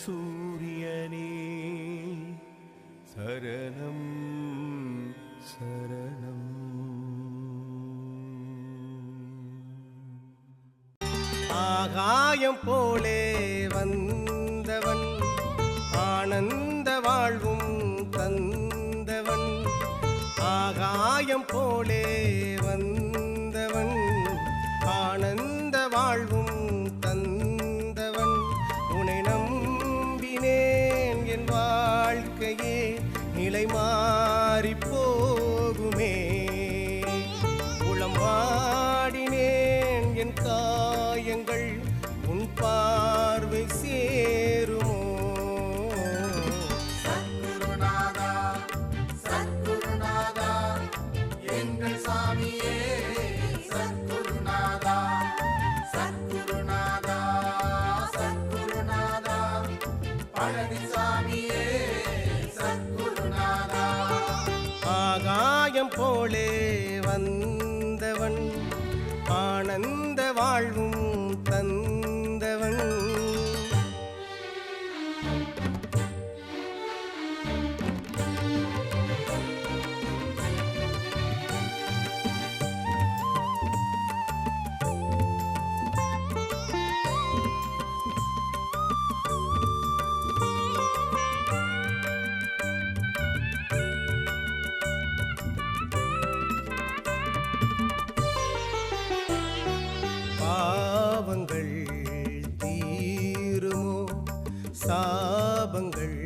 சூரியனே சரணம் சரணம். ஆகாயம் போலே வந்தவன் ஆனந்த வாழ்வும் தந்தவன். ஆகாயம் போலே வந்தவன் ஆனந்த வாழ்வும் தந்தவன். உன்னை நம்பினேன் என் வாழ்க்கையே நிலை மாறி போகுமே. உளம் வாடினேன் என் காயங்கள் உன் பார்வை சேருமோ. சத்குருநாதா சத்குருநாதா எங்கள் சாமியே சத்குருநாதா சத்குருநாதா சத்குருநாதா பழனிசாமியே சத்குருநாதா. ஆகாயம் போலே வந்தவன் ஆனந்த வாழ்வும் தந்தவன். பாவங்கள் தீருமோ சாபங்கள்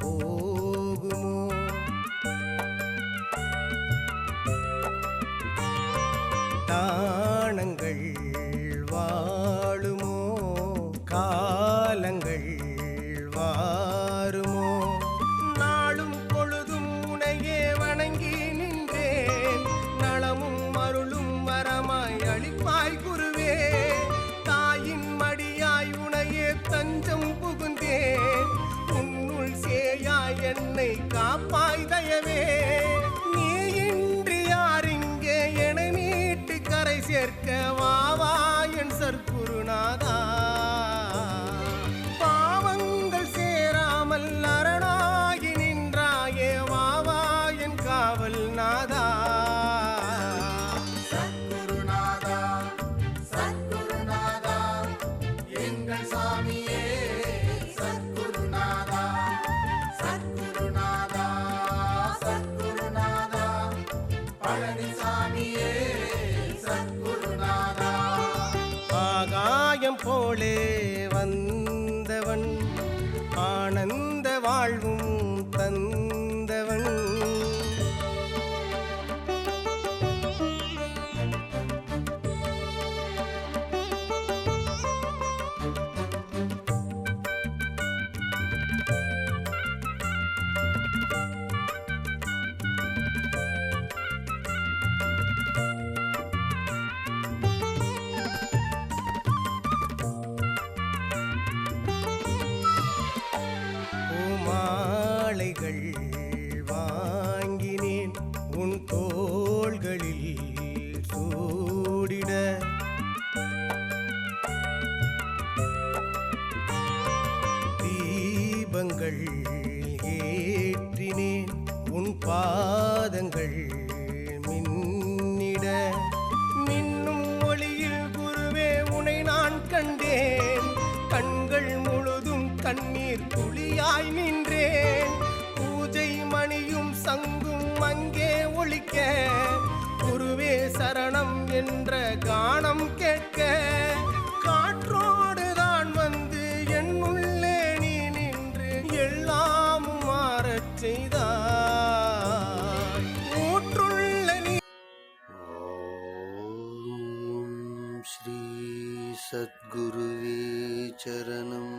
போகுமோ. தானங்கள் வாழுமோ காலங்கள் வாருமோ. நாளும் பொழுதும் உனையே வணங்கி நின்றேன். நலமும் அருளும் வரமாய் அளிப்பாய் குருவே. தாயின் மடியாய் உனையே தஞ்சம் புகுந்தேன். உன்னுள் சேயாய் என்னை காப்பாய் தயவே. நீ இன்றி யாரிங்கே என மீட்டு கரை சேர்க்க வாவா என் சற்குருநாதா. பாவங்கள் சேராமல் அரணாகி நின்றாயே வாவா என் காவல் நாதா. சத்குருநாதா சத்குருநாதா எங்கள் சாமியே சத்குருநாதா சத்குருநாதா சத்குருநாதா பழனிசாமியே சத்குருநாதா. ஆகாயம் போலே வந்தவன் ஆனந்த வாழ்வும் தந்தவன். பூமாலைகள் வாங்கினேன் உன் தோள்களில் சூடிட. தீபங்கள் ஏற்றினேன் உன் பாதங்கள் மின்னிட. மின்னும் ஒளியில் குருவே உனை நான் கண்டேன். கண்கள் முழுதும் கண்ணீர் துளியாய் நின்றேன். பூஜை மணியும் சங்கும் அங்கே ஒலிக்க. குருவே சரணம் என்ற கானம் கேட்க. காற்றோடு தான் வந்து என் உள்ளே நீ நின்று எல்லாம் மாறச் செய்தாய். ஊற்றுள்ள நீ. ஓம் ஸ்ரீ சத்குருவே சரணம்.